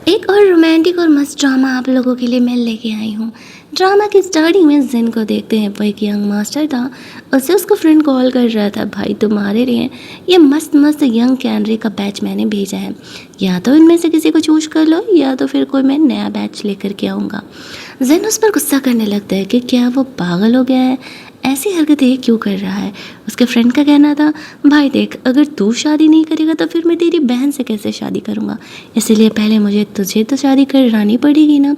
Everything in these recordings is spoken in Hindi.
एक और रोमांटिक और मस्त ड्रामा आप लोगों के लिए मैं लेके आई हूँ। ड्रामा की स्टार्टिंग में जिन को देखते हैं, वो एक यंग मास्टर था। उसे उसका फ्रेंड कॉल कर रहा था, भाई तुम्हारे लिए ये मस्त मस्त यंग कैनरी का बैच मैंने भेजा है, या तो इनमें से किसी को चूज कर लो या तो फिर कोई मैं नया बैच लेकर के आऊँगा। जिन उस पर गुस्सा करने लगता है कि क्या वो पागल हो गया है, ऐसी हरकतें क्यों कर रहा है। उसके फ्रेंड का कहना था, भाई देख, अगर तू शादी नहीं करेगा तो फिर मैं तेरी बहन से कैसे शादी करूँगा, इसीलिए पहले मुझे तुझे तो शादी करानी पड़ेगी ना।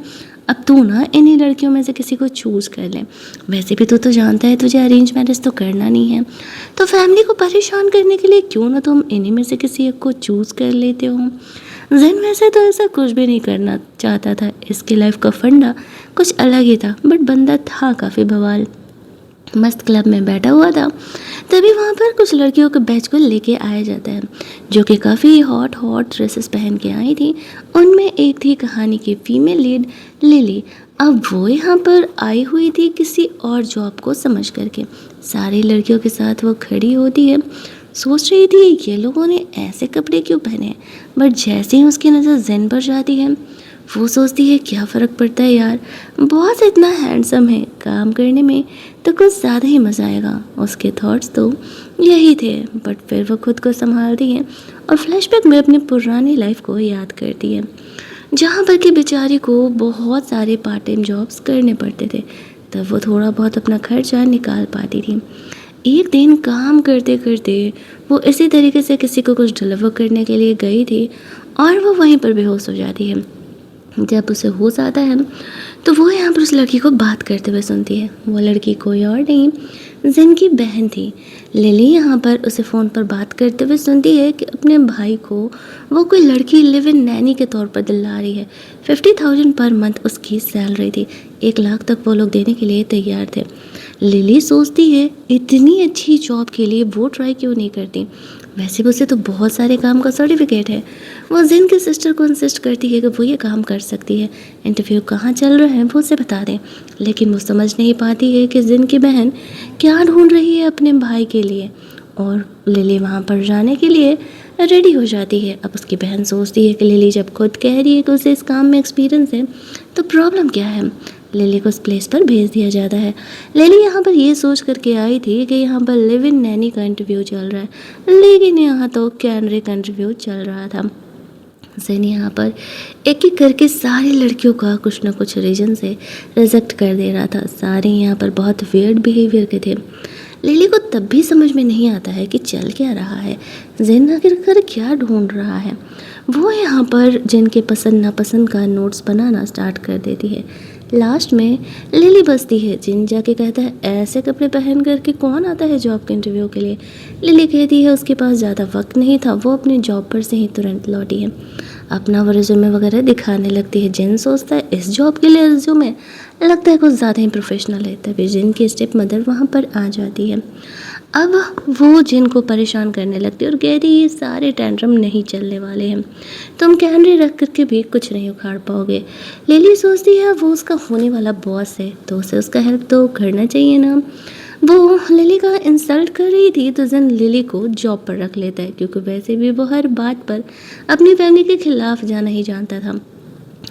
अब तू ना इन्हीं लड़कियों में से किसी को चूज़ कर ले, वैसे भी तू तो जानता है तुझे अरेंज मैरिज तो करना नहीं है, तो फैमिली को परेशान करने के लिए क्यों ना तुम इन्हीं में से किसी एक को चूज़ कर लेते हो। जिन वैसे तो ऐसा कुछ भी नहीं करना चाहता था, इसकी लाइफ का फंडा कुछ अलग ही था, बट बंदा था काफ़ी बवाल। मस्त क्लब में बैठा हुआ था, तभी वहाँ पर कुछ लड़कियों के बैच को लेके आया जाता है, जो कि काफ़ी हॉट हॉट ड्रेसेस पहन के आई थी। उनमें एक थी कहानी की फीमेल लीड, लिली। अब वो यहाँ पर आई हुई थी किसी और जॉब को समझ करके। सारी लड़कियों के साथ वो खड़ी होती है, सोच रही थी ये लोगों ने ऐसे कपड़े क्यों पहने, बट जैसे ही उसकी नज़र जेन पर जाती है, वो सोचती है क्या फ़र्क पड़ता है यार, बॉस इतना हैंडसम है, काम करने में तो कुछ ज़्यादा ही मज़ा आएगा। उसके थॉट्स तो यही थे, बट फिर वो खुद को संभालती है और फ्लैशबैक में अपनी पुरानी लाइफ को याद करती है, जहाँ पर कि बेचारी को बहुत सारे पार्ट टाइम जॉब्स करने पड़ते थे, तब वो थोड़ा बहुत अपना खर्चा निकाल पाती थी। एक दिन काम करते करते वो इसी तरीके से किसी को कुछ डिलीवर करने के लिए गई थी और वो वहीं पर बेहोश हो जाती है। जब उसे होश आता है तो वो यहाँ पर उस लड़की को बात करते हुए सुनती है। वो लड़की कोई और नहीं, जिनकी बहन थी लिली। यहाँ पर उसे फ़ोन पर बात करते हुए सुनती है कि अपने भाई को वो कोई लड़की लिव इन नैनी के तौर पर दिला रही है। 50,000 पर मंथ उसकी सैलरी थी, 1 लाख तक वो लोग देने के लिए तैयार थे। लिली सोचती है इतनी अच्छी जॉब के लिए वो ट्राई क्यों नहीं करती, वैसे भी उसे तो बहुत सारे काम का सर्टिफिकेट है। वो जिन की सिस्टर को इंसिस्ट करती है कि वो ये काम कर सकती है, इंटरव्यू कहाँ चल रहा है वो उसे बता दें, लेकिन वो समझ नहीं पाती है कि जिन की बहन क्या ढूंढ रही है अपने भाई के लिए, और लिली वहाँ पर जाने के लिए रेडी हो जाती है। अब उसकी बहन सोचती है कि लिली जब खुद कह रही है कि उसे इस काम में एक्सपीरियंस है, तो प्रॉब्लम क्या है। लिली को उस प्लेस पर भेज दिया जाता है। लिली यहाँ पर ये सोच करके आई थी कि यहाँ पर लिव इन नैनी का इंटरव्यू चल रहा है, लेकिन यहाँ तो कैनरी का इंटरव्यू चल रहा था। जिन यहाँ पर एक एक करके सारी लड़कियों का कुछ ना कुछ रीजन से रिजेक्ट कर दे रहा था। सारे यहाँ पर बहुत वियर्ड बिहेवियर के थे। लिली को तब भी समझ में नहीं आता है कि चल क्या रहा है, जिन आखिरकार क्या ढूंढ रहा है। वो यहाँ पर जिनके पसंद नापसंद का नोट्स बनाना स्टार्ट कर देती है। लास्ट में लिली बसती है, जिन जाके कहता है ऐसे कपड़े पहन करके कौन आता है जॉब के इंटरव्यू के लिए। लिली कहती है उसके पास ज़्यादा वक्त नहीं था, वो अपने जॉब पर से ही तुरंत लौटी है। अपना वो रिज्यूमे वगैरह दिखाने लगती है। जिन सोचता है इस जॉब के लिए रिज्यूमे लगता है कुछ ज़्यादा ही प्रोफेशनल है, तभी जिन की स्टेप मदर वहाँ पर आ जाती है। अब वो जिन को परेशान करने लगती है और कहती है ये सारे टेंट्रम नहीं चलने वाले हैं, तुम कैमरे रख करके भी कुछ नहीं उखाड़ पाओगे। लिली सोचती है वो उसका होने वाला बॉस है, तो उसे उसका हेल्प तो करना चाहिए ना। वो लिली का इंसल्ट कर रही थी, तो जिन लिली को जॉब पर रख लेता है, क्योंकि वैसे भी वो हर बात पर अपनी फैमिली के खिलाफ जाना ही जानता था।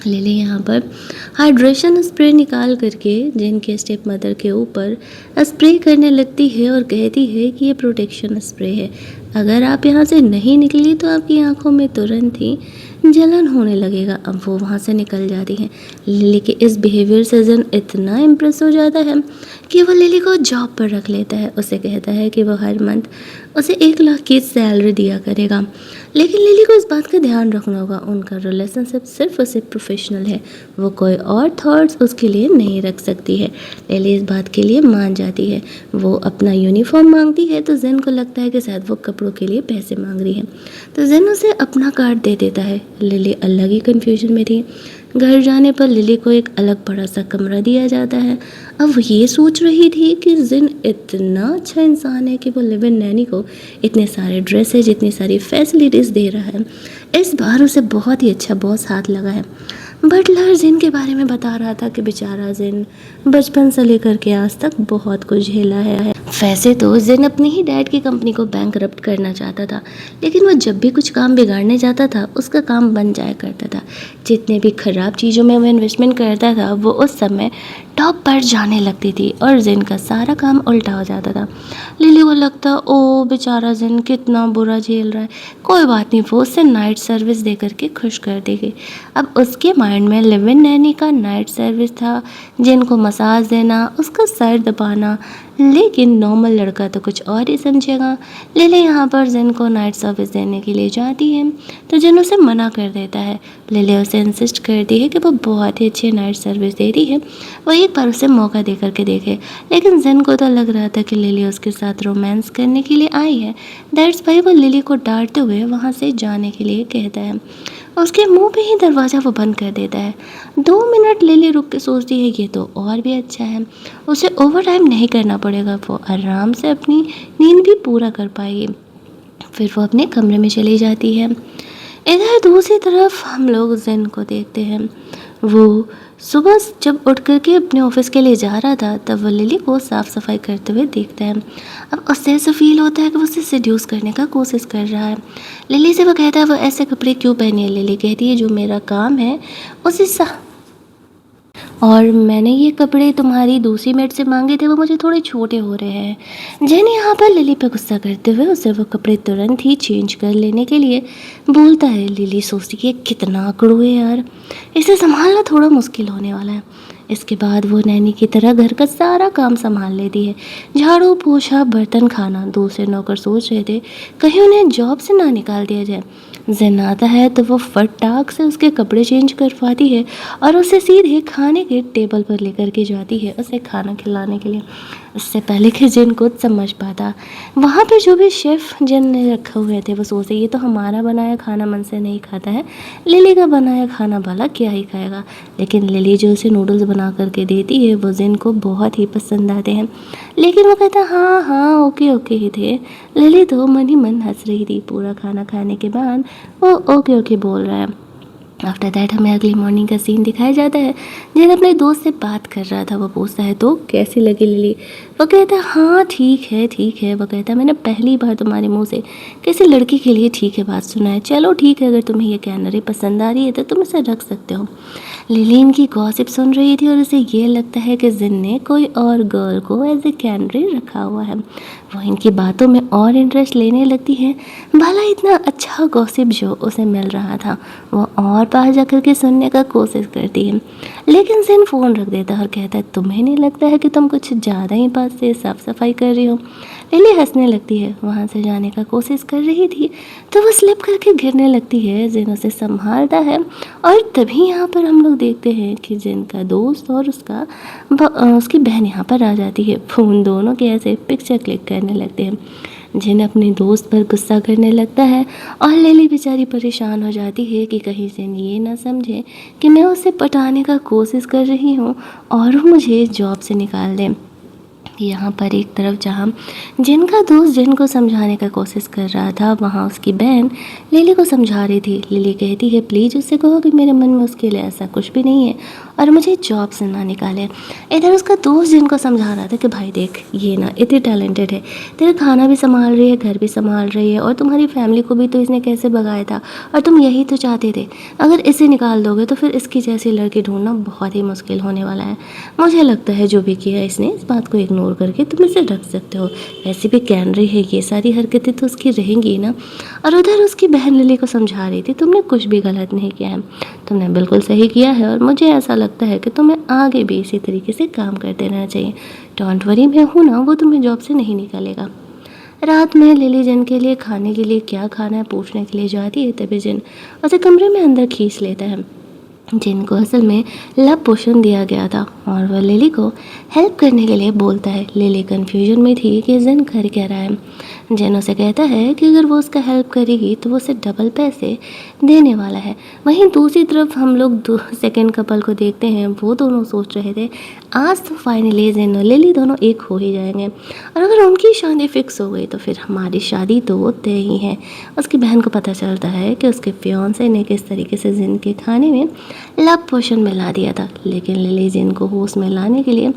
लिली यहाँ पर हाइड्रेशन स्प्रे निकाल करके जिन के स्टेप मदर के ऊपर स्प्रे करने लगती है और कहती है कि ये प्रोटेक्शन स्प्रे है, अगर आप यहाँ से नहीं निकली तो आपकी आंखों में तुरंत ही जलन होने लगेगा। अब वो वहाँ से निकल जाती है। लिली के इस बिहेवियर से जिन इतना इम्प्रेस हो जाता है कि वो लिली को जॉब पर रख लेता है। उसे कहता है कि वो हर मंथ उसे 1 लाख की सैलरी दिया करेगा, लेकिन लिली को इस बात का ध्यान रखना होगा उनका रिलेशनशिप सिर्फ और सिर्फ प्रोफेशनल है, वो कोई और थॉट्स उसके लिए नहीं रख सकती है। लिली इस बात के लिए मान जाती है। वो अपना यूनिफॉर्म मांगती है तो जिन को लगता है कि शायद वो कपड़ों के लिए पैसे मांग रही है, तो जिन उसे अपना कार्ड दे देता है। लिली अलग ही कन्फ्यूजन में थी। घर जाने पर लिली को एक अलग बड़ा सा कमरा दिया जाता है। अब वो ये सोच रही थी कि जिन इतना अच्छा इंसान है कि वो लिव इन नैनी को इतने सारे ड्रेसेज, इतनी सारी फैसिलिटीज़ दे रहा है, इस बार उसे बहुत ही अच्छा बॉस हाथ लगा है। बटलर जिन के बारे में बता रहा था कि बेचारा जिन बचपन से लेकर के आज तक बहुत कुछ झेला है, वैसे तो जिन अपने ही डैड की कंपनी को बैंकरप्ट करना चाहता था, लेकिन वो जब भी कुछ काम बिगाड़ने जाता था उसका काम बन जाया करता था। जितने भी खराब चीज़ों में वो इन्वेस्टमेंट करता था वो उस समय टॉप पर जाने लगती थी और जिन का सारा काम उल्टा हो जाता था। लिली को लगता, ओ बेचारा जिन कितना बुरा झेल रहा है, कोई बात नहीं, वो उससे नाइट सर्विस दे करके खुश कर देगी। अब उसके माइंड में लिव इन नैनी का नाइट सर्विस था, जिन को मसाज देना, उसका सर दबाना, लेकिन नॉर्मल लड़का तो कुछ और ही समझेगा। लिली यहाँ पर जिन को नाइट सर्विस देने के लिए जाती है तो जिन उसे मना कर देता है। लिली उसे इंसिस्ट करती है कि वो बहुत ही अच्छी नाइट सर्विस दे रही है, वो एक बार उसे मौका दे करके देखे। लेकिन जिन को तो लग रहा था कि लिली उसके साथ रोमांस करने के लिए आई है। दैट्स वाई वो लिली को डांटते हुए वहाँ से जाने के लिए कहता है। उसके मुंह पे ही दरवाज़ा वो बंद कर देता है। 2 मिनट लिली रुक के सोचती है, ये तो और भी अच्छा है, उसे ओवर टाइम नहीं करना पड़ेगा, वो आराम से अपनी नींद भी पूरा कर पाएगी। फिर वो अपने कमरे में चली जाती है। इधर दूसरी तरफ हम लोग जिन को देखते हैं। वो सुबह जब उठ करके अपने ऑफिस के लिए जा रहा था तब वो लिली को साफ़ सफाई करते हुए देखता है। अब उससे ऐसा फील होता है कि वो उसे सेड्यूस करने का कोशिश कर रहा है। लिली से वो कहता है, वो ऐसे कपड़े क्यों पहने हैं? लिली कहती है, जो मेरा काम है उसे और मैंने ये कपड़े तुम्हारी दूसरी मेट से मांगे थे, वो मुझे थोड़े छोटे हो रहे हैं। जेन यहाँ पर लिली पे गुस्सा करते हुए उसे वो कपड़े तुरंत ही चेंज कर लेने के लिए बोलता है। लिली सोचती है, कितना अकड़ू है यार, इसे संभालना थोड़ा मुश्किल होने वाला है। इसके बाद वो नैनी की तरह घर का सारा काम संभाल लेती है, झाड़ू पोछा बर्तन खाना। दूसरे नौकर सोच रहे थे कहीं उन्हें जॉब से ना निकाल दिया जाए। जिन आता है तो वो फटाक से उसके कपड़े चेंज करवाती है और उसे सीधे खाने के टेबल पर लेकर के जाती है उसे खाना खिलाने के लिए। इससे पहले कि जिन कुछ समझ पाता, वहाँ पे जो भी शेफ़ जिन ने रखे हुए थे वो सोचते ये तो हमारा बनाया खाना मन से नहीं खाता है, लिली का बनाया खाना भला क्या ही खाएगा। लेकिन लिली जो उसे नूडल्स बना करके देती है वो जिन को बहुत ही पसंद आते हैं। लेकिन वो कहता, हाँ हाँ ओके ओके ही थे। लिली तो मन ही मन हंस रही थी। पूरा खाना खाने के बाद वो ओके ओके बोल रहा है। आफ्टर दैट हमें अगली मॉर्निंग का सीन दिखाया जाता है। जिन अपने दोस्त से बात कर रहा था, वो पूछता है, तो कैसी लगी लिली? वो कहता है, हाँ ठीक है ठीक है। वो कहता है, मैंने पहली बार तुम्हारे मुंह से किसी लड़की के लिए ठीक है बात सुना है। चलो ठीक है, अगर तुम्हें ये कैनरी पसंद आ रही है तो तुम इसे रख सकते हो। लिली इनकी गॉसिप सुन रही थी और उसे ये लगता है कि जिन ने कोई और गर्ल को एज ए कैनरी रखा हुआ है। वो इनकी बातों में और इंटरेस्ट लेने लगती है। भला इतना अच्छा गॉसिप जो उसे मिल रहा था वो और बाहर जा कर के सुनने का कोशिश करती है। लेकिन जिन फ़ोन रख देता है और कहता है, तुम्हें नहीं लगता है कि तुम कुछ ज़्यादा ही पास से साफ़ सफाई कर रही हो? लिली हंसने लगती है। वहाँ से जाने का कोशिश कर रही थी तो वो स्लिप करके गिरने लगती है। जिन उसे संभालता है और तभी यहाँ पर हम लोग देखते हैं कि जिन का दोस्त और उसकी बहन यहाँ पर आ जाती है। फ़ोन दोनों के ऐसे पिक्चर क्लिक करने लगते हैं। जिन अपने दोस्त पर गुस्सा करने लगता है और लिली बेचारी परेशान हो जाती है कि कहीं जिन ये ना समझे कि मैं उसे पटाने का कोशिश कर रही हूँ और वो मुझे जॉब से निकाल दें। यहाँ पर एक तरफ जहाँ जिनका दोस्त जिनको समझाने का कोशिश कर रहा था, वहाँ उसकी बहन लिली को समझा रही थी। लिली कहती है, प्लीज़ उससे कहो कि मेरे मन में उसके लिए ऐसा कुछ भी नहीं है और मुझे जॉब से ना निकाले। इधर उसका दोस्त जिनको समझा रहा था कि भाई देख, ये ना इतनी टैलेंटेड है, तेरा खाना भी संभाल रही है, घर भी संभाल रही है और तुम्हारी फैमिली को भी तो इसने कैसे भगाया था और तुम यही तो चाहते थे। अगर इसे निकाल दोगे तो फिर इसकी जैसी लड़की ढूंढना बहुत ही मुश्किल होने वाला है। मुझे लगता है जो भी किया इसने, इस बात को इग्नोर करके तुम इसे रख सकते हो। ऐसी भी कैनरी है, ये सारी हरकतें तो उसकी रहेंगी ना। और उधर उसकी बहन लिली को समझा रही थी, तुमने कुछ भी गलत नहीं किया है, तुमने बिल्कुल सही किया है और मुझे ऐसा लगता है कि तुम्हें आगे भी इसी तरीके से काम करते रहना चाहिए। डोंट वरी, मैं हूँ ना, वो तुम्हें जॉब से नहीं निकालेगा। रात में लिली जिन के लिए खाने के लिए क्या खाना है पूछने के लिए जाती है, तभी जिन उसे कमरे में अंदर खींच लेता है। जिनको असल में लव पोशन दिया गया था और वह लिली को हेल्प करने के लिए बोलता है। लिली कन्फ्यूजन में थी कि जिन कर क्या रहा है। जिन उसे कहता है कि अगर वो उसका हेल्प करेगी तो वो उसे डबल पैसे देने वाला है। वहीं दूसरी तरफ हम लोग सेकेंड कपल को देखते हैं। वो दोनों सोच रहे थे आज तो फाइनली जिन और लिली दोनों एक हो ही जाएंगे और अगर उनकी शादी फिक्स हो गई तो फिर हमारी शादी तो तय ही है। उसकी बहन को पता चलता है कि उसके फियांसे ने किस तरीके से जिन के खाने में लव पोशन मिला दिया था, लेकिन लिली जिन को होश में लाने के लिए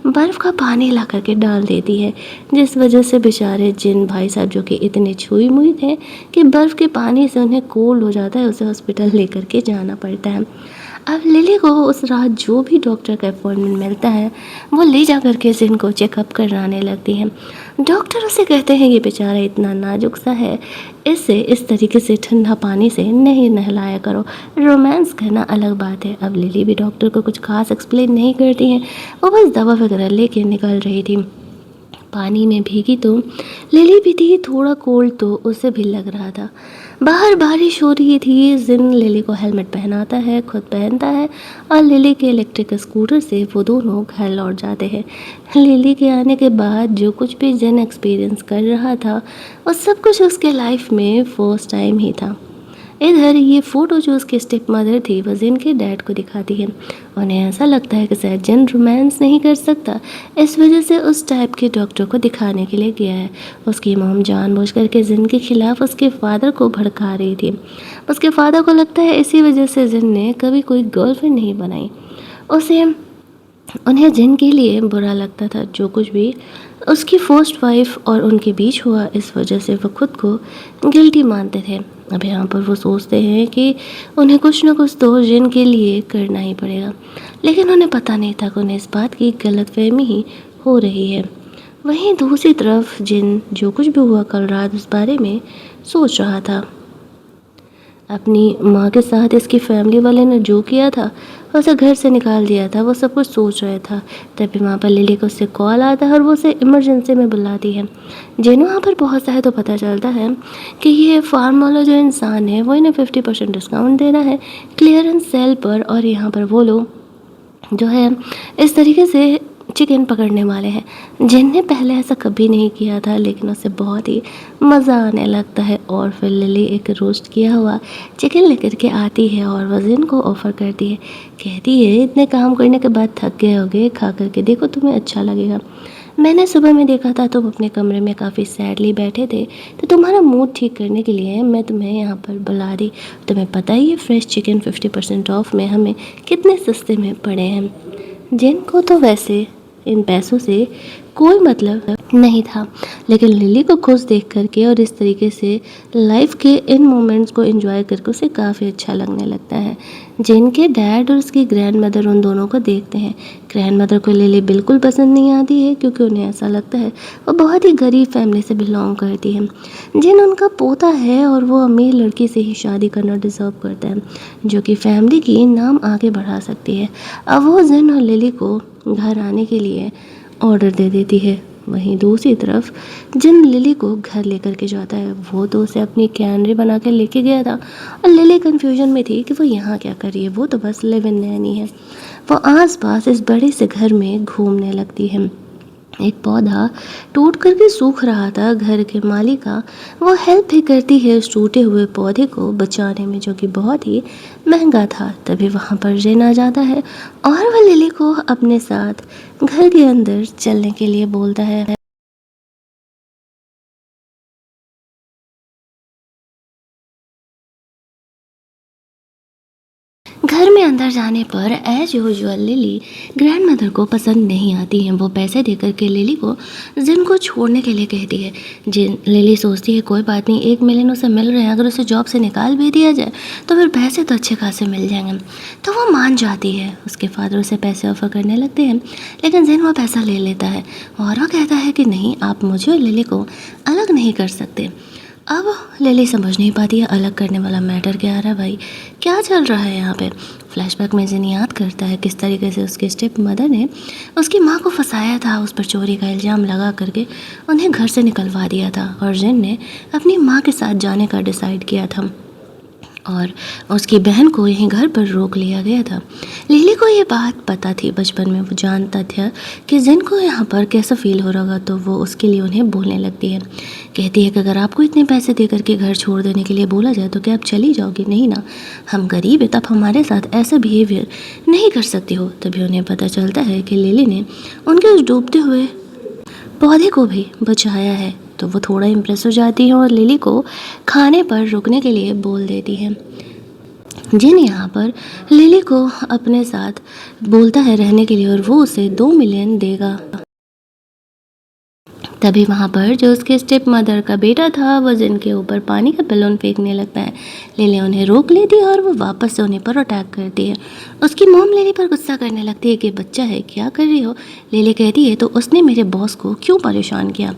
बर्फ़ का पानी ला करके डाल देती है, जिस वजह से बेचारे जिन भाई साहब जो कि इतने छुई मुई थे कि बर्फ़ के पानी से उन्हें कोल्ड हो जाता है, उसे हॉस्पिटल लेकर के जाना पड़ता है। अब लिली को उस रात जो भी डॉक्टर का अपॉइंटमेंट मिलता है वो ले जा करके जिन को चेकअप कराने लगती हैं। डॉक्टर उसे कहते हैं ये बेचारा इतना नाजुक सा है, इससे इस तरीके से ठंडा पानी से नहीं नहलाया करो, रोमांस करना अलग बात है। अब लिली भी डॉक्टर को कुछ खास एक्सप्लेन नहीं करती हैं, वो बस दवा वगैरह लेके निकल रही थी। पानी में भीगी तो लिली भी थी, थोड़ा कोल्ड तो उसे भी लग रहा था। बाहर बारिश हो रही थी। जिन लिली को हेलमेट पहनाता है, खुद पहनता है और लिली के इलेक्ट्रिक स्कूटर से वो दोनों घर लौट जाते हैं। लिली के आने के बाद जो कुछ भी जिन एक्सपीरियंस कर रहा था वो सब कुछ उसके लाइफ में फर्स्ट टाइम ही था। इधर ये फ़ोटो जो उसकी स्टेप मदर थी वो जिन के डैड को दिखाती है। उन्हें ऐसा लगता है कि शायद जिन रोमांस नहीं कर सकता, इस वजह से उस टाइप के डॉक्टर को दिखाने के लिए गया है। उसकी मॉम जानबूझ करके जिन के खिलाफ उसके फादर को भड़का रही थी। उसके फादर को लगता है इसी वजह से जिन ने कभी कोई गर्लफ्रेंड नहीं बनाई। उन्हें जिन के लिए बुरा लगता था, जो कुछ भी उसकी फर्स्ट वाइफ और उनके बीच हुआ, इस वजह से वो खुद को गिल्टी मानते थे। अब यहाँ पर वो सोचते हैं कि उन्हें कुछ ना कुछ तो जिन के लिए करना ही पड़ेगा, लेकिन उन्हें पता नहीं था कि उन्हें इस बात की गलतफहमी ही हो रही है। वहीं दूसरी तरफ जिन जो कुछ भी हुआ कल रात उस बारे में सोच रहा था। अपनी माँ के साथ इसकी फैमिली वाले ने जो किया था, उसे घर से निकाल दिया था, वो सब कुछ सोच रहा था। तभी वहाँ पर लिली को उससे कॉल आता है और वो उसे इमरजेंसी में बुलाती है। जिन वहाँ पर पहुँचता है तो पता चलता है कि ये फार्म वाला जो इंसान है वो इन्हें 50% डिस्काउंट दे रहा है क्लियरेंस सेल पर, और यहाँ पर वो लोग जो है इस तरीके से चिकन पकड़ने वाले हैं। जिनने पहले ऐसा कभी नहीं किया था, लेकिन उसे बहुत ही मज़ा आने लगता है। और फिर लिली एक रोस्ट किया हुआ चिकन लेकर के आती है और वह जिन को ऑफ़र करती है। कहती है इतने काम करने के बाद थक गए होगे, खा करके देखो तुम्हें अच्छा लगेगा। मैंने सुबह में देखा था तुम अपने कमरे में काफ़ी सैडली बैठे थे, तो तुम्हारा मूड ठीक करने के लिए मैं तुम्हें यहाँ पर बुला दी। तुम्हें पता ही है फ्रेश चिकन 50% ऑफ में हमें कितने सस्ते में पड़े हैं। जिनको तो वैसे इन पैसों से कोई मतलब नहीं था, लेकिन लिली को खुश देख करके और इस तरीके से लाइफ के इन मोमेंट्स को एंजॉय करके उसे काफ़ी अच्छा लगने लगता है। जिनके डैड और उसकी ग्रैंड मदर उन दोनों को देखते हैं। ग्रैंड मदर को लिली बिल्कुल पसंद नहीं आती है, क्योंकि उन्हें ऐसा लगता है वो बहुत ही गरीब फैमिली से बिलोंग करती है। जिन उनका पोता है और वो अमीर लड़की से ही शादी करना डिज़र्व करता है, जो कि फैमिली की नाम आगे बढ़ा सकती है। अब वो जिन और लिली को घर आने के लिए ऑर्डर दे देती है। वहीं दूसरी तरफ जिन लिली को घर लेकर के जाता है, वो तो उसे अपनी कैनरी बना के लेके गया था और लिली कंफ्यूजन में थी कि वो यहाँ क्या कर रही है। वो तो बस लिव इन नैनी है। वो आसपास इस बड़े से घर में घूमने लगती है। एक पौधा टूट करके सूख रहा था घर के मालिक का, वो हेल्प भी करती है उस टूटे हुए पौधे को बचाने में, जो कि बहुत ही महंगा था। तभी वहाँ पर जिन आ जाता है और वह लिली को अपने साथ घर के अंदर चलने के लिए बोलता है। घर में अंदर जाने पर as usual Lily grandmother को पसंद नहीं आती है। वो पैसे दे करके लिली को जिन को छोड़ने के लिए कहती है। जिन लिली सोचती है कोई बात नहीं, 1 मिलियन उसे मिल रहे हैं, अगर उसे जॉब से निकाल भी दिया जाए तो फिर पैसे तो अच्छे खासे मिल जाएंगे। तो वो मान जाती है। उसके फादर उसे पैसे ऑफर करने लगते हैं, लेकिन जिन वो पैसा ले लेता है और वो कहता है कि नहीं, आप मुझे और लिली को अलग नहीं कर सकते। अब लिली समझ नहीं पाती है अलग करने वाला मैटर क्या आ रहा है, भाई क्या चल रहा है यहाँ पे। फ्लैशबैक में जिन याद करता है किस तरीके से उसके स्टेप मदर ने उसकी माँ को फंसाया था, उस पर चोरी का इल्ज़ाम लगा करके उन्हें घर से निकलवा दिया था, और जिन ने अपनी माँ के साथ जाने का डिसाइड किया था और उसकी बहन को यहीं घर पर रोक लिया गया था। लिली को ये बात पता थी, बचपन में वो जानता था कि जिन को यहाँ पर कैसा फील हो रहा होगा, तो वो उसके लिए उन्हें बोलने लगती है। कहती है कि अगर आपको इतने पैसे दे करके घर छोड़ देने के लिए बोला जाए तो क्या आप चली जाओगी? नहीं ना, हम गरीब है, तब हमारे साथ ऐसा बिहेवियर नहीं कर सकती हो। तभी उन्हें पता चलता है कि लिली ने उनके उस डूबते हुए पौधे को भी बचाया है। तो वो थोड़ा इम्प्रेस हो जाती है और लिली को खाने पर रुकने के लिए बोल देती है। जिन यहाँ पर लिली को अपने साथ बोलता है रहने के लिए और वो उसे 2 मिलियन देगा। तभी वहाँ पर जो उसके स्टेप मदर का बेटा था वो जिन के ऊपर पानी का बैलून फेंकने लगता है। लिली उन्हें रोक लेती है और वो वापस से उन्हीं पर अटैक करती है। उसकी मॉम लिली पर गुस्सा करने लगती है कि बच्चा है, क्या कर रही हो। लिली कहती है तो उसने मेरे बॉस को क्यों परेशान किया,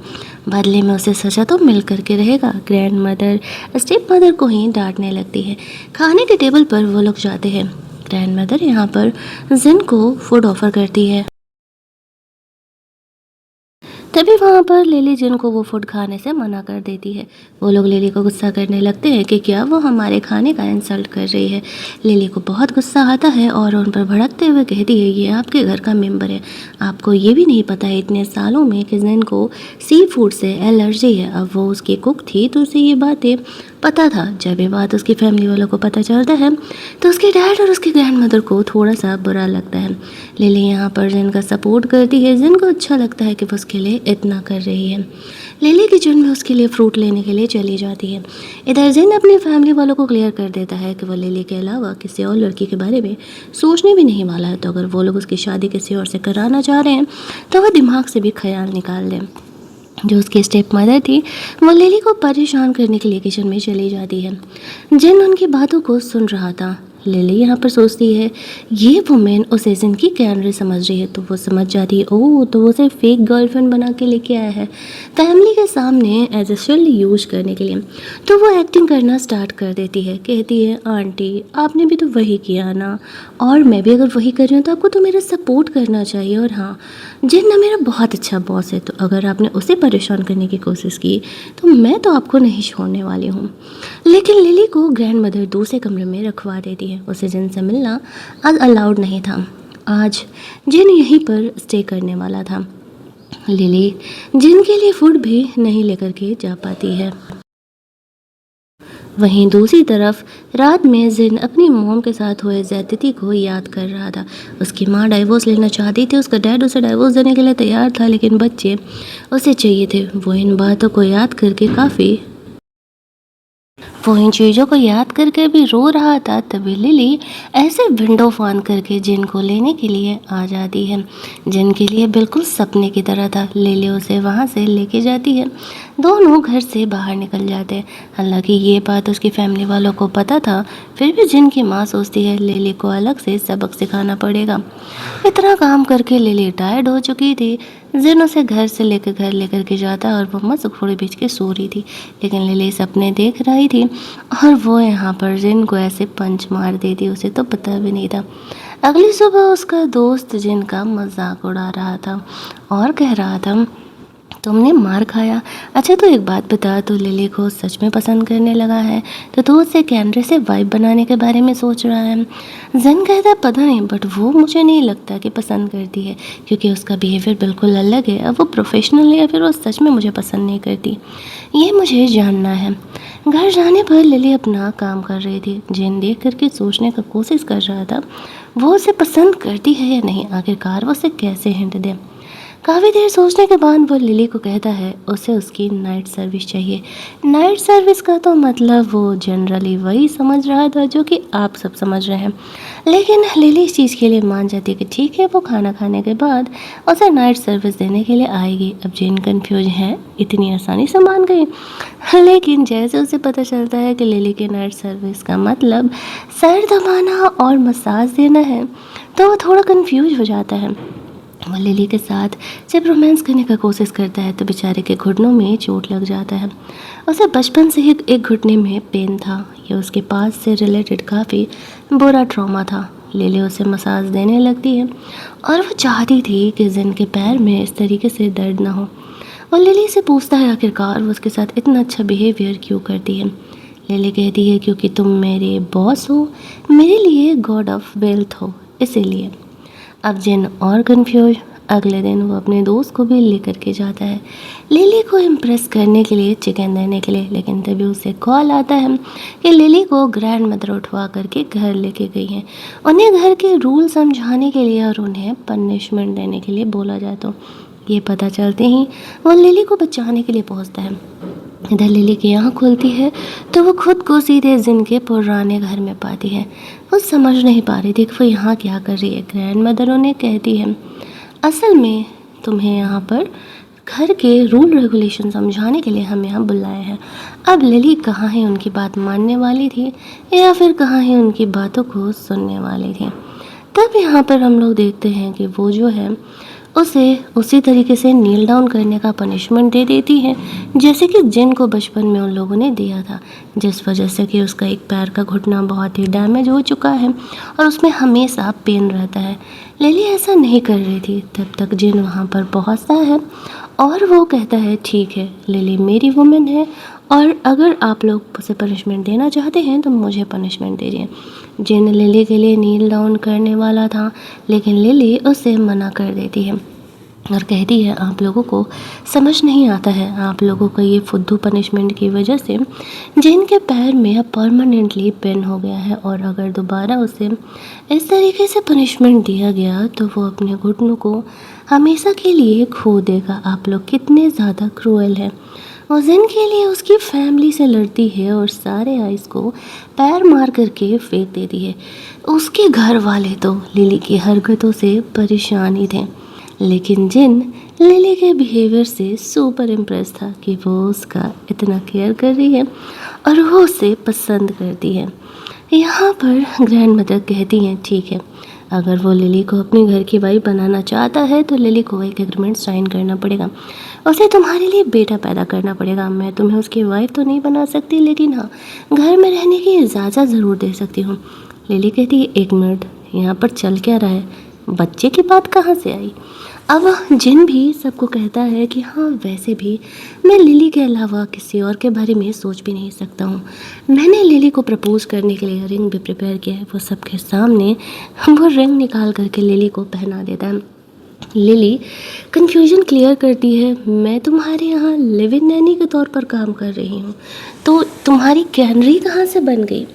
बदले में उसे सजा तो मिल करके रहेगा। ग्रैंड मदर स्टेप मदर को ही डांटने लगती है। खाने के टेबल पर वो लोग जाते हैं। ग्रैंड मदर यहाँ पर जिन को फूड ऑफर करती है। तभी वहाँ पर लिली जिन को वो फूड खाने से मना कर देती है। वो लोग लिली को गुस्सा करने लगते हैं कि क्या वो हमारे खाने का इंसल्ट कर रही है। लिली को बहुत गुस्सा आता है और उन पर भड़कते हुए कहती है ये आपके घर का मेंबर है, आपको ये भी नहीं पता है इतने सालों में कि जिन को सी फूड से एलर्जी है। अब वो उसकी कुक थी तो उसे ये बातें पता था। जब ये बात उसकी फैमिली वालों को पता चलता है तो उसके डैड और उसकी ग्रैंड मदर को थोड़ा सा बुरा लगता है। लिली यहाँ पर जिन का सपोर्ट करती है। जिन को अच्छा लगता है कि वो उसके लिए इतना कर रही है। लिली किचन में उसके लिए फ्रूट लेने के लिए चली जाती है। इधर जिन अपनी फैमिली वालों को क्लियर कर देता है कि वो लिली के अलावा किसी और लड़की के बारे में सोचने भी नहीं वाला है, तो अगर वो लोग उसकी शादी किसी और से कराना चाह रहे हैं तो वह दिमाग से भी ख्याल निकाल दें। जो उसकी स्टेप मदर थी वो लिली को परेशान करने के लिए किचन में चली जाती है। जिन उनकी बातों को सुन रहा था। लिली यहाँ पर सोचती है ये वुमेन उसे जिन की कैमरे समझ रही है, तो वो समझ जाती है ओह तो वो उसे फेक गर्लफ्रेंड बना के लेके आया है फैमिली के सामने एज ए शील्ड यूज करने के लिए। तो वो एक्टिंग करना स्टार्ट कर देती है। कहती है आंटी आपने भी तो वही किया ना, और मैं भी अगर वही कर रही हूँ तो आपको तो मेरा सपोर्ट करना चाहिए। और हाँ, जिन ना मेरा बहुत अच्छा बॉस है, तो अगर आपने उसे परेशान करने की कोशिश की तो मैं तो आपको नहीं छोड़ने वाली हूँ। लेकिन लिली को ग्रैंड मदर दूसरे कमरे में रखवा देती है। उसे जिन से मिलना आज अलाउड नहीं था। आज जिन यहीं पर स्टे करने वाला था। लिली जिन के लिए फूड भी नहीं लेकर के जा पाती है। वहीं दूसरी तरफ रात में जिन अपनी मॉम के साथ हुए ज़्यादती को याद कर रहा था। उसकी माँ डाइवोर्स लेना चाहती थी, उसका डैड उसे डाइवोर्स देने के लिए तैयार था, लेकिन बच्चे उसे चाहिए थे। वो इन चीज़ों को याद करके भी रो रहा था। तभी लिली ऐसे विंडो फान करके जिन को लेने के लिए आ जाती है। जिन के लिए बिल्कुल सपने की तरह था। लिली उसे वहाँ से लेके जाती है। दोनों घर से बाहर निकल जाते हैं। हालांकि ये बात उसकी फैमिली वालों को पता था, फिर भी जिन की माँ सोचती है लिली को अलग से सबक सिखाना पड़ेगा। इतना काम करके लिली टायर्ड हो चुकी थी। जिन उसे घर से लेकर घर लेकर के जाता और वो मस्त घोड़े बीच के सो रही थी, लेकिन लिली सपने देख रही थी और वो यहाँ पर जिन को ऐसे पंच मार देती, उसे तो पता भी नहीं था। अगली सुबह उसका दोस्त जिन का मजाक उड़ा रहा था और कह रहा था तुमने मार खाया। अच्छा तो एक बात बता, तू लिली को सच में पसंद करने लगा है तो तू उससे कैमरे से वाइब बनाने के बारे में सोच रहा है। जन कहता है पता नहीं, बट वो मुझे नहीं लगता कि पसंद करती है, क्योंकि उसका बिहेवियर बिल्कुल अलग है। अब वो प्रोफेशनल है या फिर वो सच में मुझे पसंद नहीं करती, ये मुझे जानना है। घर जाने पर लिली अपना काम कर रही थी। जिन देख करके सोचने का कोशिश कर रहा था वो उसे पसंद करती है या नहीं, आखिरकार वो उसे कैसे हिंट दे। काफ़ी देर सोचने के बाद वो लिली को कहता है उसे उसकी नाइट सर्विस चाहिए। नाइट सर्विस का तो मतलब वो जनरली वही समझ रहा था जो कि आप सब समझ रहे हैं, लेकिन लिली इस चीज़ के लिए मान जाती है कि ठीक है, वो खाना खाने के बाद उसे नाइट सर्विस देने के लिए आएगी। अब जिन कन्फ्यूज हैं, इतनी आसानी से मान गई, लेकिन जैसे उसे पता चलता है कि लिली के नाइट सर्विस का मतलब सर दबाना और मसाज देना है, तो वो थोड़ा कन्फ्यूज हो जाता है। वो लिली के साथ जब रोमांस करने का कोशिश करता है तो बेचारे के घुटनों में चोट लग जाता है। उसे बचपन से ही एक घुटने में पेन था। ये उसके पास से रिलेटेड काफ़ी बुरा ट्रॉमा था। लिली उसे मसाज देने लगती है और वो चाहती थी कि जिन के पैर में इस तरीके से दर्द ना हो। और लिली से पूछता है आखिरकार वो उसके साथ इतना अच्छा बिहेवियर क्यों करती है। लिली कहती है क्योंकि तुम मेरे बॉस हो, मेरे लिए गॉड ऑफ वेल्थ हो, इसीलिए। अब जिन और कन्फ्यूज, अगले दिन वो अपने दोस्त को भी लेकर के जाता है लिली को इम्प्रेस करने के लिए, चिकन देने के लिए। लेकिन तभी उसे कॉल आता है कि लिली को ग्रैंड मदर उठवा करके घर लेके गई हैं, उन्हें घर के रूल समझाने के लिए और उन्हें पनिशमेंट देने के लिए बोला जाए। तो ये पता चलते ही वो लिली को बचाने के लिए पहुंचता है। इधर लिली की आँख खुलती है तो वो खुद को सीधे जिन के पुराने घर में पाती है। वो समझ नहीं पा रही थी कि वो यहाँ क्या कर रही है। ग्रैंड मदर उन्हें कहती है, असल में तुम्हें यहाँ पर घर के रूल रेगुलेशन समझाने के लिए हम यहाँ बुलाए हैं। अब लिली कहाँ ही उनकी बात मानने वाली थी या फिर कहाँ ही उनकी बातों को सुनने वाली थी। तब यहाँ पर हम लोग देखते हैं कि वो जो है उसे उसी तरीके से नील डाउन करने का पनिशमेंट दे देती है जैसे कि जिन को बचपन में उन लोगों ने दिया था, जिस वजह से कि उसका एक पैर का घुटना बहुत ही डैमेज हो चुका है और उसमें हमेशा पेन रहता है। लिली ऐसा नहीं कर रही थी। तब तक जिन वहाँ पर पहुँचता है और वो कहता है, ठीक है लिली मेरी वुमेन है और अगर आप लोग उसे पनिशमेंट देना चाहते हैं तो मुझे पनिशमेंट दीजिए। जिन लिली के लिए नील डाउन करने वाला था लेकिन लिली उसे मना कर देती है और कहती है, आप लोगों को समझ नहीं आता है, आप लोगों को ये फुद्दू पनिशमेंट की वजह से जिनके पैर में अब परमानेंटली पेन हो गया है और अगर दोबारा उसे इस तरीके से पनिशमेंट दिया गया तो वो अपने घुटनों को हमेशा के लिए खो देगा। आप लोग कितने ज़्यादा क्रूएल हैं। वो जिन के लिए उसकी फैमिली से लड़ती है और सारे आइस को पैर मार करके फेंक देती है। उसके घर वाले तो लिली की हरकतों से परेशान ही थे, लेकिन जिन लिली के बिहेवियर से सुपर इम्प्रेस था कि वो उसका इतना केयर कर रही है और वो उसे पसंद करती है। यहाँ पर ग्रैंड मदर कहती हैं, ठीक है अगर वो लिली को अपनी घर की वाइफ बनाना चाहता है तो लिली को एक एग्रीमेंट साइन करना पड़ेगा, उसे तुम्हारे लिए बेटा पैदा करना पड़ेगा। मैं तुम्हें उसकी वाइफ तो नहीं बना सकती लेकिन हाँ घर में रहने की इजाज़त ज़रूर दे सकती हूँ। लिली कहती है, एक मिनट यहाँ पर चल क्या रहा है, बच्चे की बात कहाँ से आई। अब जिन भी सबको कहता है कि हाँ वैसे भी मैं लिली के अलावा किसी और के बारे में सोच भी नहीं सकता हूँ। मैंने लिली को प्रपोज़ करने के लिए रिंग भी प्रिपेयर किया है। वो सबके सामने वो रिंग निकाल करके लिली को पहना देता है। लिली कन्फ्यूजन क्लियर करती है, मैं तुम्हारे यहाँ लिव इन नैनी के तौर पर काम कर रही हूँ तो तुम्हारी कैनरी कहाँ से बन गई।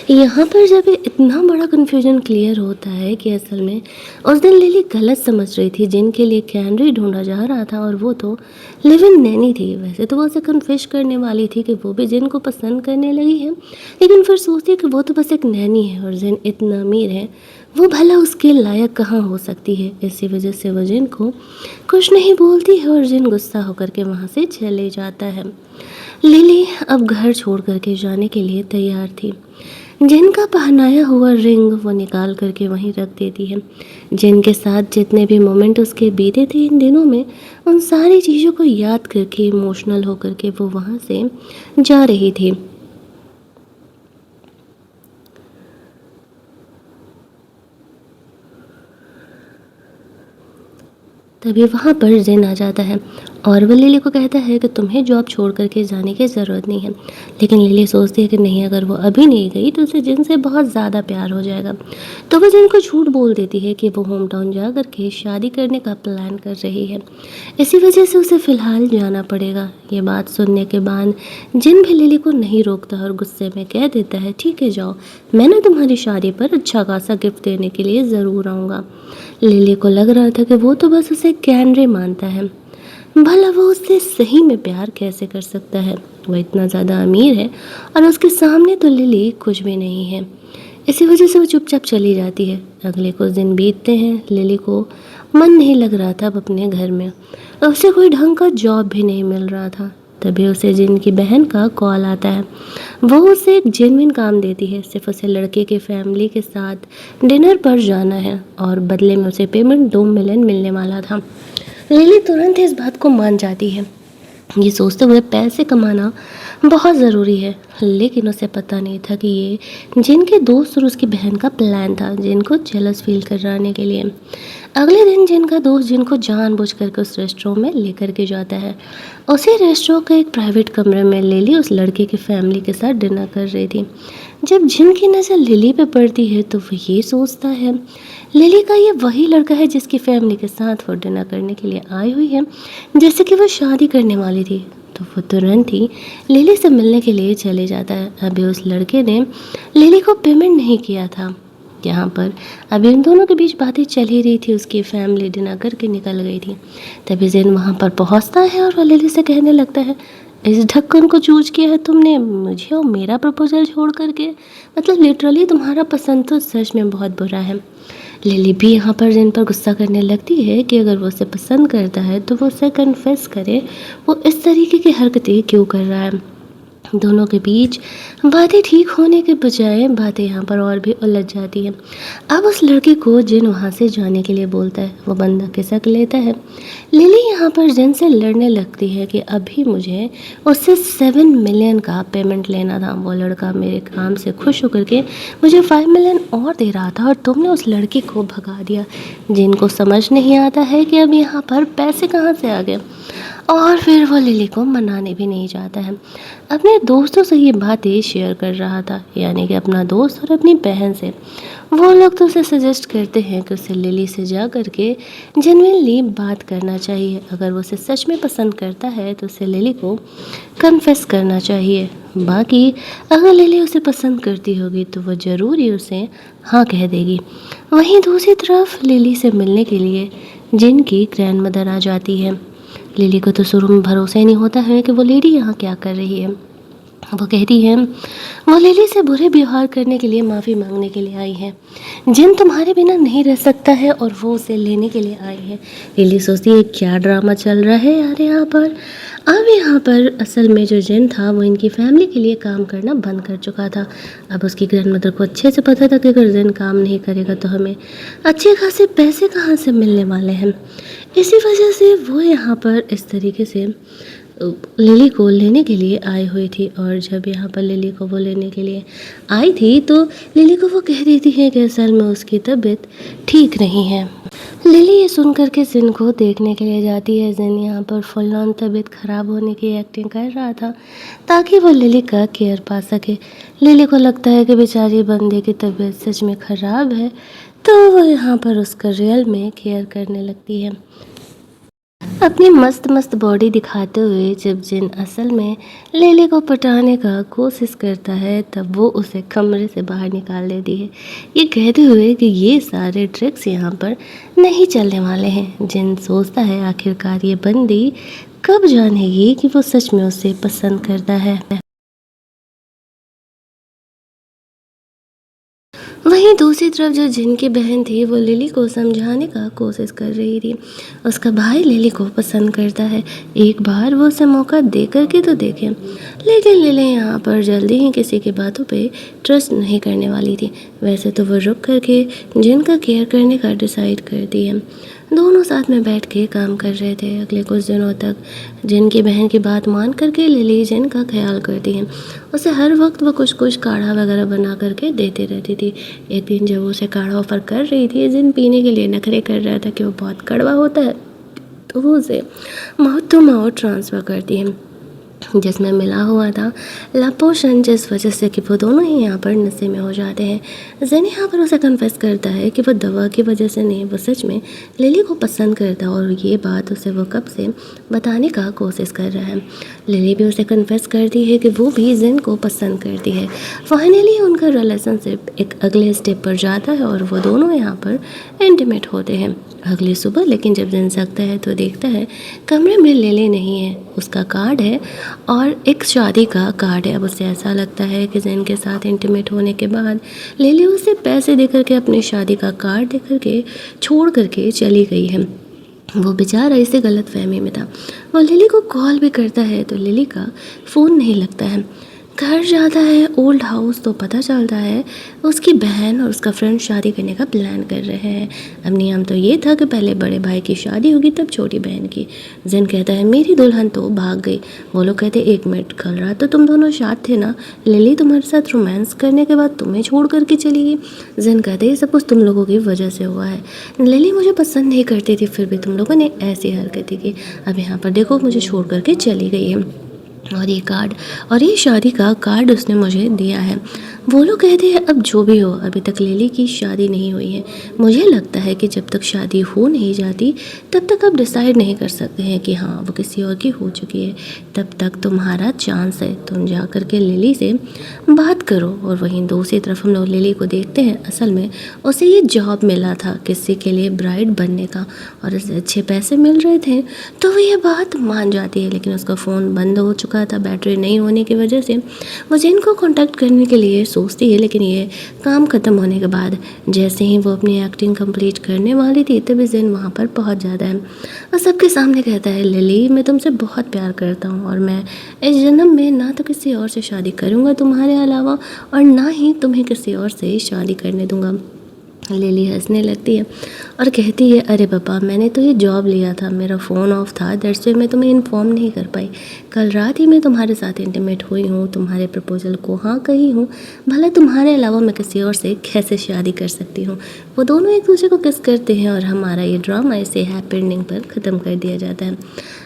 यहाँ पर जब इतना बड़ा कन्फ्यूजन क्लियर होता है कि असल में उस दिन लिली गलत समझ रही थी, जिनके लिए कैनरी ढूंढा जा रहा था और वो तो लिव इन नैनी थी। वैसे तो वो उसे कन्फेस करने वाली थी कि वो भी जिन को पसंद करने लगी है, लेकिन फिर सोचती है कि वो तो बस एक नैनी है और जिन इतना अमीर है, वो भला उसके लायक कहाँ हो सकती है। इसी वजह से वो जिन को कुछ नहीं बोलती है और जिन गुस्सा होकर के वहाँ से चले जाता है। लिली अब घर छोड़ करके जाने के लिए तैयार थी। जिन का पहनाया हुआ रिंग वो निकाल करके वहीं रख देती है। जिन के साथ जितने भी मोमेंट उसके बीते थे इन दिनों में, उन सारी चीज़ों को याद करके इमोशनल होकर के वो वहाँ से जा रही थी। तभी वहाँ पर जिन आ जाता है और वो लिली को कहता है कि तुम्हें जॉब छोड़ करके जाने की ज़रूरत नहीं है। लेकिन लिली सोचती है कि नहीं, अगर वो अभी नहीं गई तो उसे जिन से बहुत ज़्यादा प्यार हो जाएगा। तो वो जिन को झूठ बोल देती है कि वो होम टाउन जा करके शादी करने का प्लान कर रही है, इसी वजह से उसे फ़िलहाल जाना पड़ेगा। ये बात सुनने के बाद जिन भी लिली को नहीं रोकता और गुस्से में कह देता है, ठीक है जाओ, मैं ना तुम्हारी शादी पर अच्छा खासा गिफ्ट देने के लिए ज़रूर आऊँगा। लिली को लग रहा था कि वो तो बस उसे कैनरे मानता है, भला वो उससे सही में प्यार कैसे कर सकता है। वो इतना ज़्यादा अमीर है और उसके सामने तो लिली कुछ भी नहीं है। इसी वजह से वो चुपचाप चली जाती है। अगले कुछ दिन बीतते हैं। लिली को मन नहीं लग रहा था अब अपने घर में, और उसे कोई ढंग का जॉब भी नहीं मिल रहा था। तभी उसे जिन की बहन का कॉल आता है। वो उसे एक जेन्युइन काम देती है, सिर्फ उसे लड़के के फैमिली के साथ डिनर पर जाना है और बदले में उसे पेमेंट 2 मिलियन मिलने वाला था। लिली तुरंत इस बात को मान जाती है, ये सोचते हुए पैसे कमाना बहुत ज़रूरी है। लेकिन उसे पता नहीं था कि ये जिनके दोस्त और उसकी बहन का प्लान था, जिनको जेलस फील कराने के लिए। अगले दिन जिनका दोस्त जिनको जानबूझ करके उस रेस्टोरेंट में लेकर के जाता है। उसी रेस्टोरेंट के एक प्राइवेट कमरे में लिली उस लड़के की फैमिली के साथ डिनर कर रही थी। जब जिन की नज़र लिली पे पड़ती है तो वो ये सोचता है लिली का ये वही लड़का है जिसकी फैमिली के साथ वो डिनर करने के लिए आई हुई है, जैसे कि वो शादी करने वाली थी। तो वो तुरंत ही लिली से मिलने के लिए चले जाता है। अभी उस लड़के ने लिली को पेमेंट नहीं किया था। यहाँ पर अभी इन दोनों के बीच बातें चल ही रही थी। उसकी फैमिली डिनर करके निकल गई थी। तभी जिन वहाँ पर पहुँचता है और वो लिली से कहने लगता है, इस ढक्कन को चूज़ किया है तुमने मुझे और मेरा प्रपोज़ल छोड़ कर के। मतलब लिटरली तुम्हारा पसंद तो सच में बहुत बुरा है। लिली भी यहाँ पर जिन पर गुस्सा करने लगती है कि अगर वो उसे पसंद करता है तो वो उसे कन्फेस करे, वो इस तरीके की हरकतें क्यों कर रहा है। दोनों के बीच बातें ठीक होने के बजाय बातें यहाँ पर और भी उलझ जाती हैं। अब उस लड़की को जिन वहाँ से जाने के लिए बोलता है वो बंदा खिसक लेता है। लिली यहाँ पर जिन से लड़ने लगती है कि अभी मुझे उससे 7 मिलियन का पेमेंट लेना था। वो लड़का मेरे काम से खुश होकर के मुझे 5 मिलियन और दे रहा था और तुमने उस लड़की को भगा दिया। जिनको समझ नहीं आता है कि अब यहाँ पर पैसे कहाँ से आ गए। और फिर वो लिली को मनाने भी नहीं चाहता है। अपने दोस्तों से ये बातें शेयर कर रहा था, यानी कि अपना दोस्त और अपनी बहन से। वो लोग तो उसे सजेस्ट करते हैं कि उसे लिली से जा कर के जेन्युइनली बात करना चाहिए। अगर वो उसे सच में पसंद करता है तो उसे लिली को कन्फेस करना चाहिए। बाकी अगर लिली उसे पसंद करती होगी तो वो ज़रूर ही उसे हाँ कह देगी। वहीं दूसरी तरफ लिली से मिलने के लिए जिनकी ग्रैंड मदर आ जाती है। लिली को तो शुरू में भरोसा ही नहीं होता है कि वो लेडी यहाँ क्या कर रही है। वो कहती है वो लिली से बुरे व्यवहार करने के लिए माफ़ी मांगने के लिए आई है। जिन तुम्हारे बिना नहीं रह सकता है और वो उसे लेने के लिए आई है। लिली सोचती है क्या ड्रामा चल रहा है यार यहाँ पर। अब यहाँ पर असल में जो जिन था वो इनकी फैमिली के लिए काम करना बंद कर चुका था। अब उसकी ग्रैंडमदर को अच्छे से पता था कि अगर जिन काम नहीं करेगा तो हमें अच्छे खासे पैसे कहाँ से मिलने वाले हैं। इसी वजह से वो यहाँ पर इस तरीके से लिली को लेने के लिए आई हुई थी। और जब यहाँ पर लिली को वो लेने के लिए आई थी तो लिली को वो कह देती है कि असल में उसकी तबीयत ठीक नहीं है। लिली ये सुन कर के जिन को देखने के लिए जाती है। जिन यहाँ पर फुल ऑन तबीयत ख़राब होने की एक्टिंग कर रहा था ताकि वो लिली का केयर पा सके। लिली को लगता है कि बेचारी बंदे की तबीयत सच में ख़राब है, तो वो यहाँ पर उसका रियल में केयर करने लगती है। अपनी मस्त मस्त बॉडी दिखाते हुए जब जिन असल में लिली को पटाने का कोशिश करता है तब वो उसे कमरे से बाहर निकाल देती है, ये कहते हुए कि ये सारे ट्रिक्स यहाँ पर नहीं चलने वाले हैं। जिन सोचता है आखिरकार ये बंदी कब जानेगी कि वो सच में उसे पसंद करता है। वहीं दूसरी तरफ जो जिन की बहन थी वो लिली को समझाने का कोशिश कर रही थी। उसका भाई लिली को पसंद करता है, एक बार वो उसे मौका दे कर के तो देखे। लेकिन लिली यहाँ पर जल्दी ही किसी की बातों पे ट्रस्ट नहीं करने वाली थी। वैसे तो वो रुक करके जिन का केयर करने का डिसाइड करती है। दोनों साथ में बैठ के काम कर रहे थे। अगले कुछ दिनों तक जिन की बहन की बात मान करके लिली जिन का ख्याल करती है। उसे हर वक्त वो कुछ कुछ काढ़ा वगैरह बना करके देते रहती थी। एक दिन जब वो उसे काढ़ा ऑफर कर रही थी, जिन पीने के लिए नखरे कर रहा था कि वो बहुत कड़वा होता है, तो वो उसे माउथ टू माउथ ट्रांसफ़र करती है जिसमें मिला हुआ था लपोशन, जिस वजह से कि वो दोनों ही यहाँ पर नशे में हो जाते हैं। जिन यहाँ पर उसे कन्फेस करता है कि वो दवा की वजह से नहीं, वो सच में लिली को पसंद करता है और ये बात उसे वो कब से बताने का कोशिश कर रहा है। लिली भी उसे कन्फेस करती है कि वो भी जिन को पसंद करती है। फाइनली उनका रिलेशनशिप एक अगले स्टेप पर जाता है और वो दोनों यहाँ पर इंटीमेट होते हैं। अगली सुबह लेकिन जब जिन सकता है तो देखता है कमरे में लिली नहीं है, उसका कार्ड है और एक शादी का कार्ड है। अब उसे ऐसा लगता है कि जिन के साथ इंटीमेट होने के बाद लिली उसे पैसे देकर के अपनी शादी का कार्ड दे करके छोड़ करके चली गई है। वो बेचारा इसे गलत फहमी में था। वो लिली को कॉल भी करता है तो लिली का फ़ोन नहीं लगता है। घर जाता है ओल्ड हाउस तो पता चलता है उसकी बहन और उसका फ्रेंड शादी करने का प्लान कर रहे हैं। अब नियम तो ये था कि पहले बड़े भाई की शादी होगी तब छोटी बहन की। जिन कहता है मेरी दुल्हन तो भाग गई। वो लोग कहते एक मिनट, कल रात तो तुम दोनों साथ थे ना, लिली तुम्हारे साथ रोमांस करने के बाद तुम्हें छोड़ करके चली गई। जिन कहते ये सब कुछ तुम लोगों की वजह से हुआ है। लिली मुझे पसंद नहीं करती थी फिर भी तुम लोगों ने ऐसी हरकतें की। अब यहाँ पर देखो मुझे छोड़ करके चली गई है और ये कार्ड और ये शादी का कार्ड उसने मुझे दिया है। वो लोग कहते हैं अब जो भी हो, अभी तक लिली की शादी नहीं हुई है। मुझे लगता है कि जब तक शादी हो नहीं जाती तब तक आप डिसाइड नहीं कर सकते हैं कि हाँ वो किसी और की हो चुकी है। तब तक तुम्हारा चांस है, तुम जा कर के लिली से बात करो। और वहीं दूसरी तरफ हम लोग लिली को देखते हैं, असल में उसे ये जॉब मिला था किसी के लिए ब्राइड बनने का और उसे अच्छे पैसे मिल रहे थे, तो वो ये बात मान जाती है। लेकिन उसका फ़ोन बंद हो चुका था बैटरी नहीं होने की वजह से। वो जिन को कॉन्टैक्ट करने के लिए सोचती है, लेकिन ये काम ख़त्म होने के बाद जैसे ही वो अपनी एक्टिंग कंप्लीट करने वाली थी तभी जिन वहाँ पर पहुँच जाता है और सबके सामने कहता है, लिली मैं तुमसे बहुत प्यार करता हूँ और मैं इस जन्म में ना तो किसी और से शादी करूँगा तुम्हारे अलावा और ना ही तुम्हें किसी और से शादी करने दूँगा। लिली हंसने लगती है और कहती है, अरे पापा मैंने तो ये जॉब लिया था, मेरा फ़ोन ऑफ था, दैट्स व्हाई मैं तुम्हें इन्फॉर्म नहीं कर पाई। कल रात ही मैं तुम्हारे साथ इंटीमेट हुई हूँ, तुम्हारे प्रपोजल को हाँ कही हूँ, भला तुम्हारे अलावा मैं किसी और से कैसे शादी कर सकती हूँ। वो दोनों एक दूसरे को किस करते हैं और हमारा ये ड्रामा इसे हैप्पी एंडिंग पर ख़त्म कर दिया जाता है।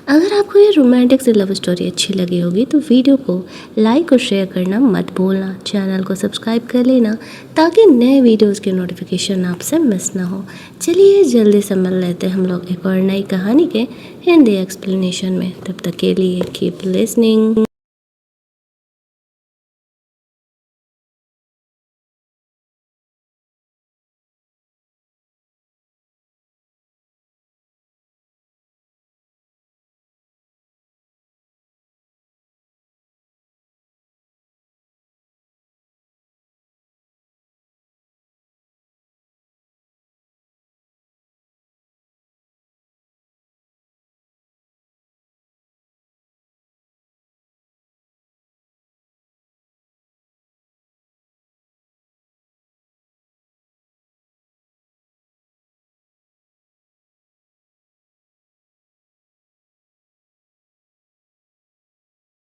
अगर आपको ये रोमांटिक सी लव स्टोरी अच्छी लगी होगी तो वीडियो को लाइक और शेयर करना मत भूलना, चैनल को सब्सक्राइब कर लेना ताकि नए वीडियोज़ के नोटिफिकेशन आपसे मिस ना हो। चलिए जल्दी से मिल लेते हैं हम लोग एक और नई कहानी के हिंदी एक्सप्लेनेशन में। तब तक के लिए कीप लिसनिंग।